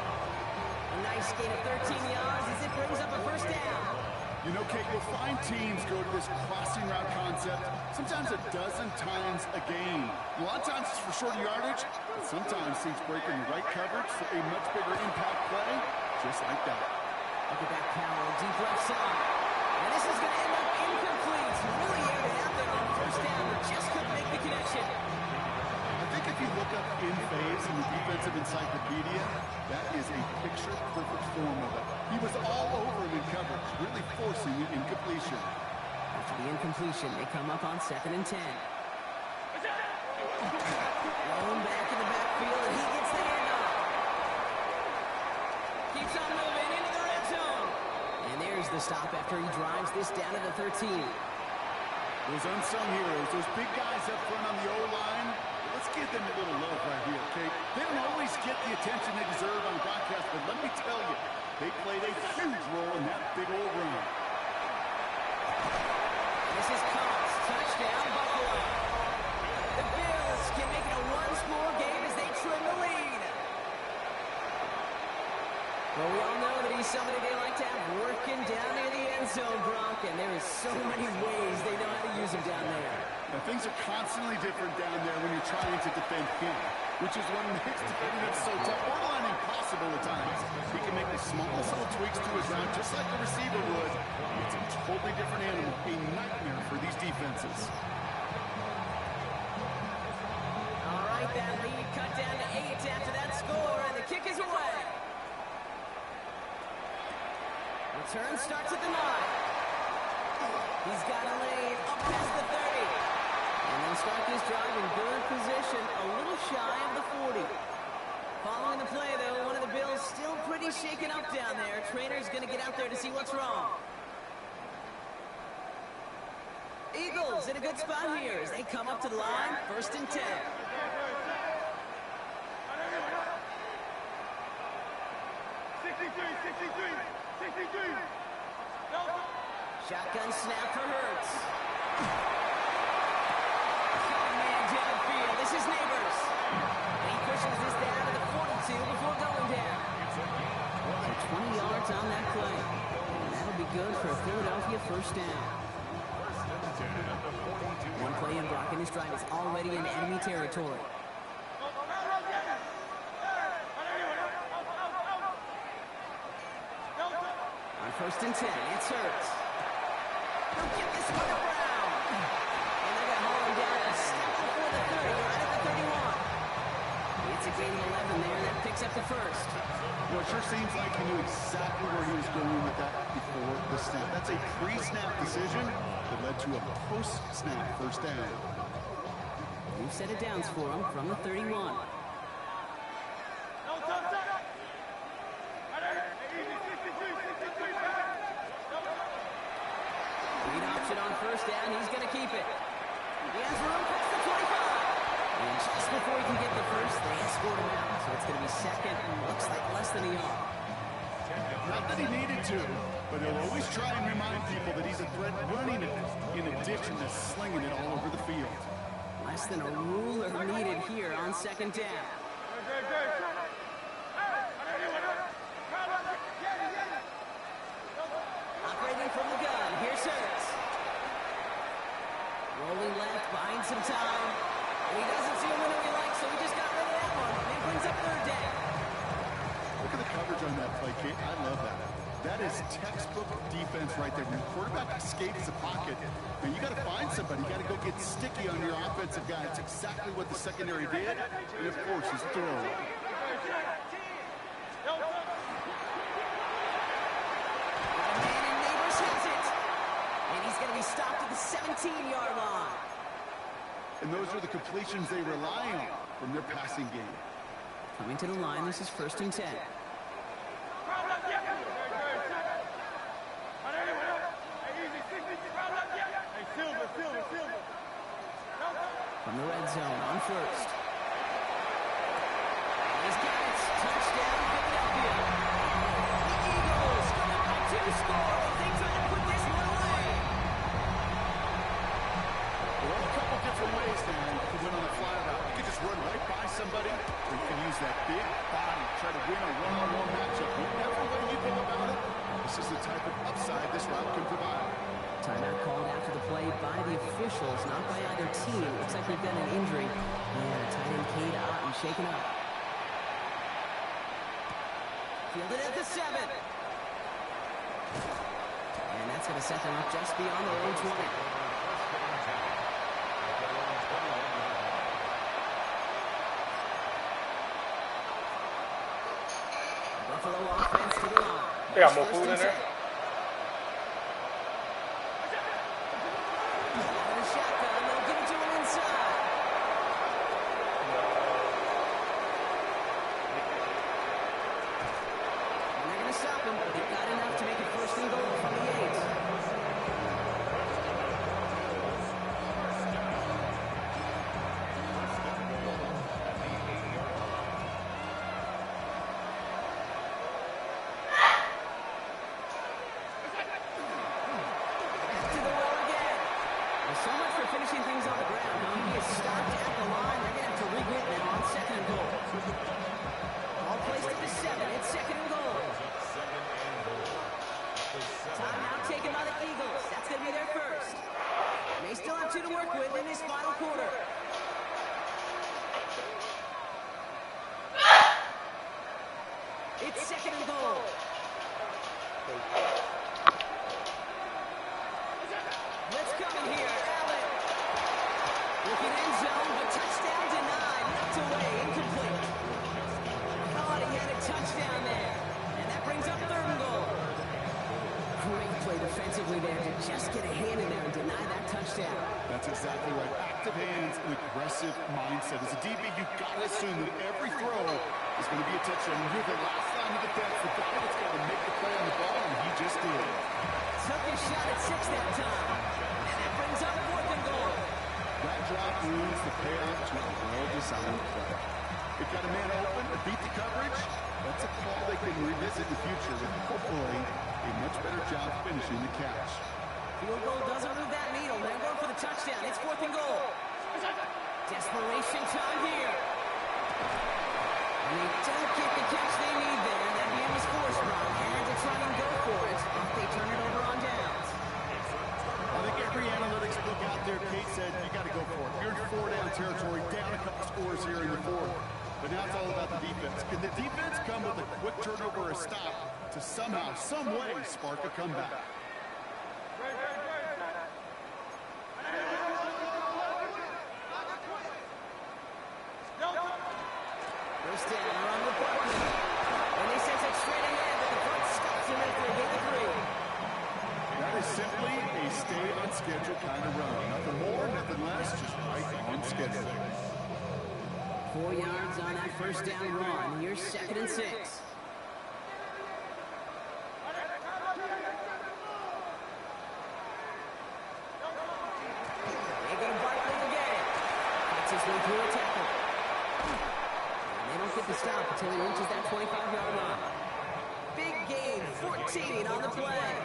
A nice gain of 13 yards as it brings up a first down. You know, Kate, you'll find teams go to this crossing route concept sometimes a dozen times a game. A lot of times it's for shorter yardage, but sometimes teams break in the right coverage for a much bigger impact play, just like that. Look at that power, deep left side. And this is going to end up incomplete. Really aired it out there on first down, but just couldn't make the connection. I think if you look up in phase in the defensive encyclopedia, that is a picture-perfect form of it. He was all over him in coverage, really forcing the incompletion. After the incompletion, they come up on second and 10. Oh, the stop after he drives this down to the 13. Those unsung heroes, those big guys up front on the O-line, let's give them a little love right here, okay? They don't always get the attention they deserve on the broadcast, but let me tell you, they played a huge role in that big old run. This is Cox, touchdown Buffalo. The Bills can make it a one-score game as they trim the lead. Well, we all know that he's somebody they like to have working down near the end zone, Gronk, and there is so many ways they know how to use him down there. Now, things are constantly different down there when you're trying to defend him, which is what makes defending him so tough, borderline impossible at times. He can make the smallest little tweaks to his route, just like the receiver would. It's a totally different animal, a nightmare for these defenses. All right, that lead cut down to 8 after that score, and the kick is away. Return starts at the 9. He's got a lane up past the 30. And they'll start this drive in good position, a little shy of the 40. Following the play, though, one of the Bills still pretty shaken up down there. Trainer's going to get out there to see what's wrong. Eagles in a good spot here as they come up to the line, 1st and 10. Shotgun snap for Hurts. Man downfield. This is Neighbors. And he pushes this down to the 42 before going down. So 20 yards on that play. And that'll be good for a Philadelphia 1st down. One play in Brock, and his drive is already in enemy territory. On 1st and 10, it's Hurts. He'll get this one to Brown. And they're going to haul him down a step before the 30, right at the 31. It's a gain of 11 there, and that picks up the 1st. Well, it sure seems like he knew exactly where he was going with that before the snap. That's a pre-snap decision that led to a post-snap 1st down. New set of downs for him from the 31. Lead option on 1st down. He's going to keep it. He has room past the 25. And just before he can get the 1st, they escort him out. So it's going to be 2nd and looks like less than a yard. Not that he needed to, but he'll always try and remind people that he's a threat running it in addition to slinging it all over the field. Less than a ruler needed here on 2nd down. Operating from the gun, here's Hurts. Rolling left, buying some time. And he doesn't see a winner he likes, so he just got rid of that one. And he brings up 3rd down. Look at the coverage on that play, Kate. I love that. That is textbook defense right there. When the quarterback escapes the pocket, and you got to find somebody. You got to go get sticky on your offensive guy. It's exactly what the secondary did. And, of course, his throw. Stopped at the 17-yard line. And those are the completions they rely on from their passing game. Coming to the line, this is 1st and 10. From the red zone on 1st. He's got it. Touchdown, Philadelphia. The Eagles come up by 2 score. They try to put this one away. There are a couple different ways there to win on a fly route. You can just run right by somebody, or you can use that big body, try to win a one-on-one matchup. Whatever way you go about it, this is the type of upside this route can provide. Timeout called after the play by the officials, not by either team. Looks like we've got an injury. And tight end Cade Otton shaken up. Fielded at the 7. And that's going to set them up just beyond their own 20. Buffalo offense to the line. They got more food in there. Shotgun, they'll give it to him inside. And they're going to stop him, but he got enough to make it 1st and goal from the just get a hand in there and deny that touchdown. That's exactly right. Active hands and aggressive mindset. As a DB, you've got to assume that every throw is going to be a touchdown. You're the last line of defense, the guy that's got to make the play on the ball, and he just did. Took his shot at 6 that time. And that brings up 4th and goal. That drop ruins the payoff to a well-designed play. It got a man open, beat the coverage. That's a call they can revisit in the future with hopefully a much better job finishing the catch. Field goal doesn't move that needle. They're going for the touchdown. It's 4th and goal. Desperation time here. And they don't get the catch they need there. That man was forced, Ron. Had to try and go for it, but they turn it over on downs. I think every analytics book out there, Kate said, you got to go for it. You're in 4-down territory, down a couple scores here in the 4th. But now it's all about the defense. Can the defense come with a quick turnover or a stop to somehow, some way, spark a comeback? First down, run with Barkley. And he sends it straight ahead, but the front stops him after a gain of 3. That is simply a stay-on-schedule kind of run. Nothing more, nothing less, just right on schedule. 4 yards on that first down run. Here's 2nd and 6. They go to Barkley to get it. Fights his way through a tackle. And they don't get the stop until he reaches that 25-yard line. Big gain, 14 on the play.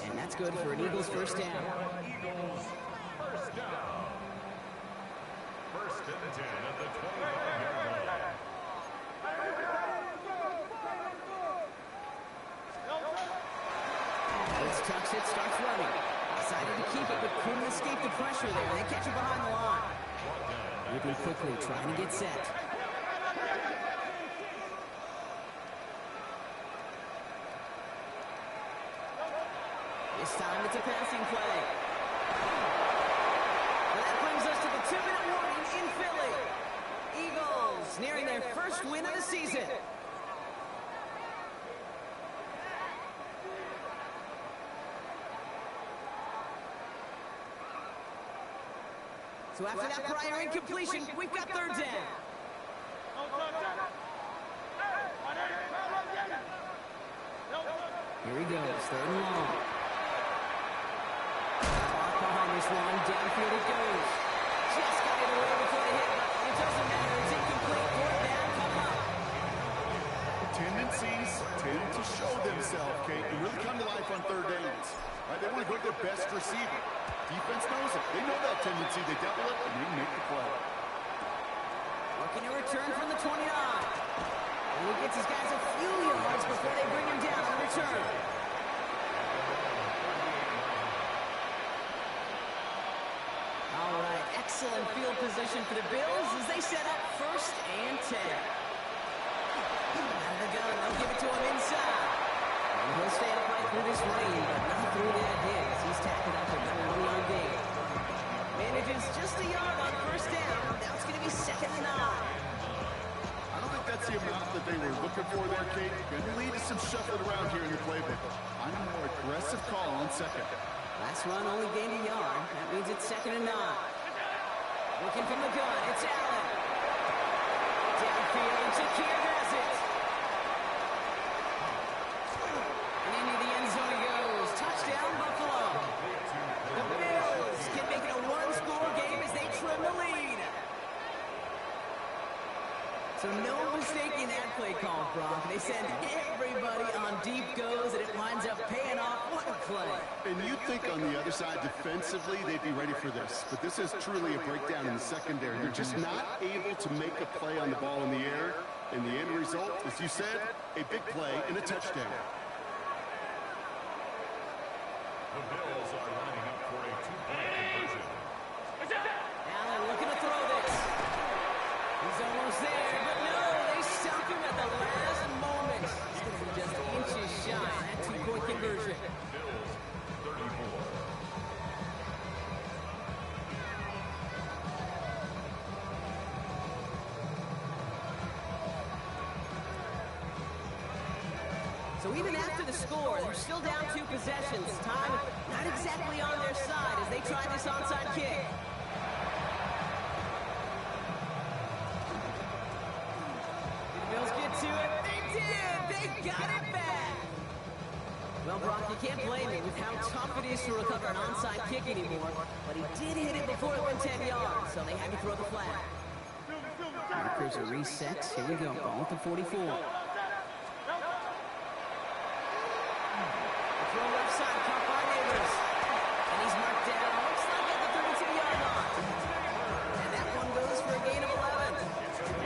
And that's good for an Eagles first down. Eagles first down. First and 10 at the 25-yard line. Blitz tucks it, starts running. Decided to keep it, but couldn't escape the pressure there. They catch it behind the line. Moving quickly, trying to get set. This time it's a passing play. And that brings us to the 2-minute warning in Philly. Eagles nearing their first win of the season. So after that prior incompletion, we've got 3rd down. Here he goes, 3rd and long. Clock behind this one, downfield it goes. Just got it away before the hit, but it doesn't matter, it's incomplete. 4th down, come up. Tendencies tend to show themselves, Kate, and really come to life on 3rd downs. Right? They want to go to their best receiver. Defense knows it. They know that tendency. They double it, and they make the play. Looking to return from the 29. And he gets his guys a few yards before they bring him down on return. All right, excellent field position for the Bills as they set up 1st and 10. Out of the gun, they'll give it to him inside. And he'll stay upright through this rain, but not through that hit as he's tackled up at 1-yard gain. Manages just a yard on 1st down. Now it's going to be 2nd and 9. I don't think that's the amount that they were looking for there, Kate. Going to lead to some shuffling around here in your playbook. I'm a more aggressive call on 2nd. Last run only gained a yard. That means it's 2nd and 9. Looking from the gun, it's Allen. Downfield, Shakir has it. And into the end zone he goes. Touchdown, Buffalo. The Bills can make it a 1-score game as they trim the lead. So no mistaking that play call, Brock. They send everybody on deep goes, and it winds up paying off. What a play. And you'd think on the other side, defensively, they'd be ready for this. But this is truly a breakdown in the secondary. They're just not able to make a play on the ball in the air. And the end result, as you said, a big play and a touchdown. The Bills are lining up for a 2-point conversion. Allen looking to throw this. He's almost there, but no, they stop him at the last moment. He's going to be just inches shy of that 2-point conversion. Bills 34. So So even after the score, they're still down 2 possessions. Time not exactly on their side as they try this onside kick. Did the Bills get to it? They did! They got it back! Well, Brock, you can't blame him with how tough it is to recover an onside kick anymore, but he did hit it before it went 10 yards, so they had to throw the flag. Markers are resets. Here we go. Ball at the 44. The throw left side, caught by Neighbors. And he's marked down. Looks like at the 32-yard line. And that one goes for a gain of 11.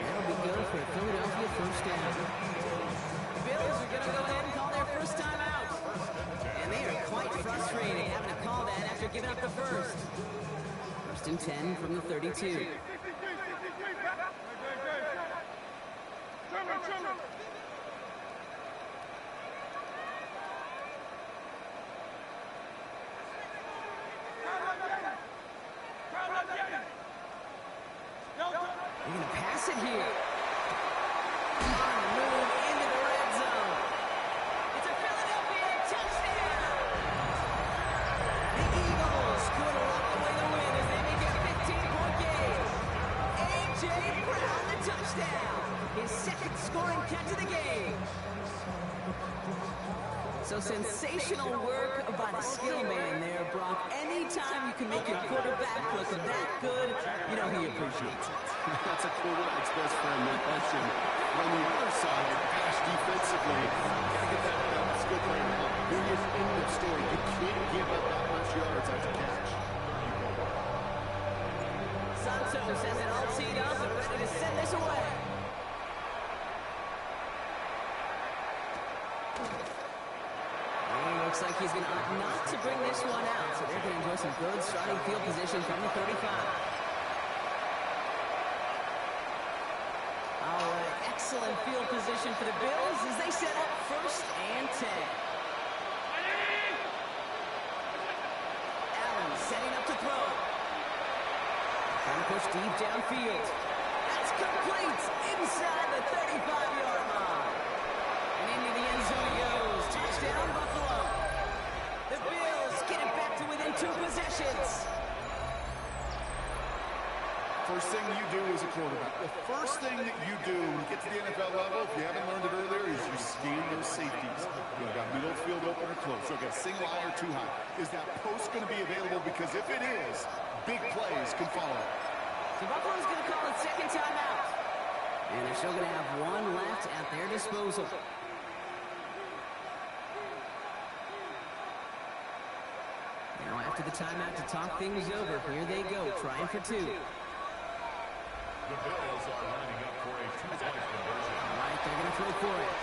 That'll be good for a Philadelphia first down. The Bills are going to go ahead and call their first time out. And they are quite frustrated having to call that after giving up the first. First and 10 from the 32. They're going to pass it here. On the move into the red zone. It's a Philadelphia touchdown. The Eagles could walk away the win as they make a 15-point game. A.J. Brown, the touchdown. His second scoring catch of the game. So sensational work by the skill man there, Brock. Anytime you can make your quarterback look that good, you know he appreciates it. That's a quarterback's best friend, no question. But on the other side, Ash, defensively, you got to get that skill player out. Here is in the story. You can't give up that much yards after catch. Santos has it all teed up and ready to send this away. Looks like he's going to opt not to bring this one out, so they're going to enjoy some good starting field position from the 35. All right, excellent field position for the Bills as they set up first and 10. Allen setting up to throw. Trying to push deep downfield. That's complete inside the 35-yard line. And into the end zone he goes. Touchdown, Buffalo. The Bills get it back to within 2 possessions. First thing you do as a quarterback, the first thing that you do when you get to the NFL level, if you haven't learned it earlier, is you scan those safeties. You've got middle field open or close. So you've got single high or too high. Is that post going to be available? Because if it is, big plays can follow. So Buffalo's going to call it second timeout. And they're still going to have one left at their disposal. Now after the timeout to talk things over, here they go, trying for 2. The Bills are lining up for a 2-point conversion. All right, they're going to throw for it.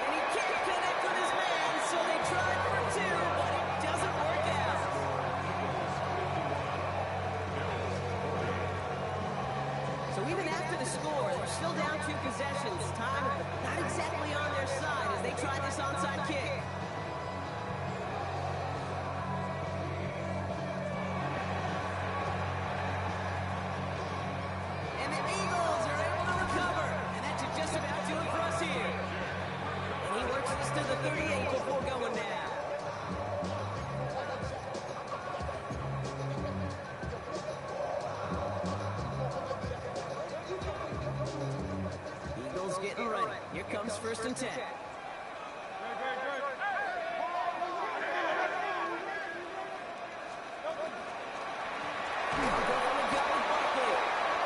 And he can't connect with his man, so they try for 2, but it doesn't work out. So even after the score, they're still down 2 possessions. Time not exactly on their side as they try this onside kick. And the Eagles are able to recover. And that should just about do it for us here. And he works this to the 38 before going down. Eagles getting ready. Here comes first and 10.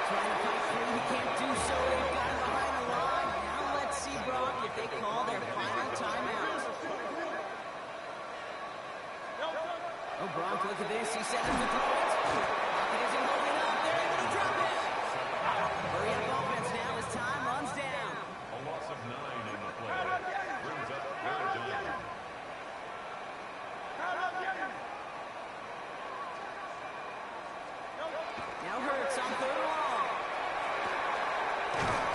Trying to fight through, he can't do so. They've got him behind the line. Now let's see, Brock, if they call their final timeout. Oh, Brock, look at this. He set up to throw it. It isn't holding up. They're able to drop it. Hurry up offense now as time runs down. A loss of 9 in the play. Brings up third down. Now Hurts on 3rd and long.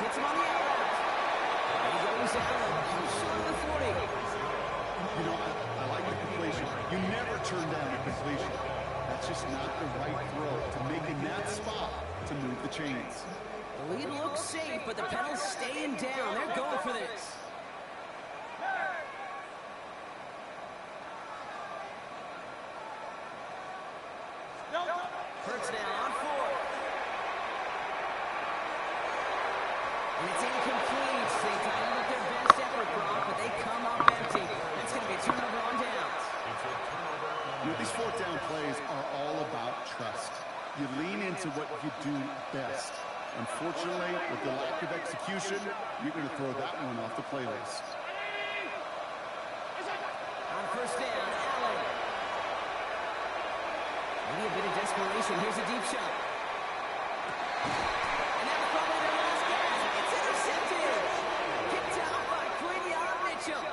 Gets him on the outlet. There he goes Allen. Short of the 40. You know, I like the completion. You never turn down a completion. That's just not the right throw to make in that spot to move the chains. The lead looks safe, but the pedals staying down. They're going for this. Hurts now on 4th. And it's incomplete. They tied up their best effort, Brock, but they come up empty. That's going to be a turnover on downs. You know, these 4th down plays are all about trust. You lean into what you do best. Unfortunately, with the lack of execution, you're going to throw that one off the playlist. On 1st down, Allen. Maybe a bit of desperation. Here's a deep shot. And that was probably their last gasp. It's intercepted. Picked out by Quinyon Mitchell.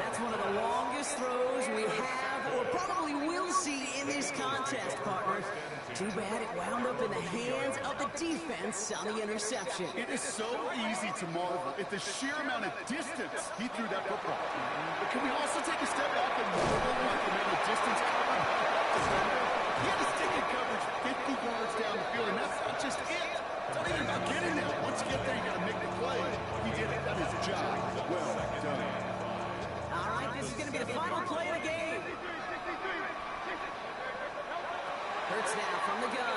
That's one of the longest throws we have or probably will see in this contest, partners. Too bad it wound up in the hands of the defense on the interception. It is so easy to marvel at the sheer amount of distance he threw that football. But can we also take a step back and marvel at the amount of distance covered by that defender? He had to stick in coverage 50 yards down the field, and that's not just it. It's not even about getting there. Once you get there, you got to make the play. He did it. That is his job. Well done. All right, this is going to be the final play of the game. Hurts now from the gun.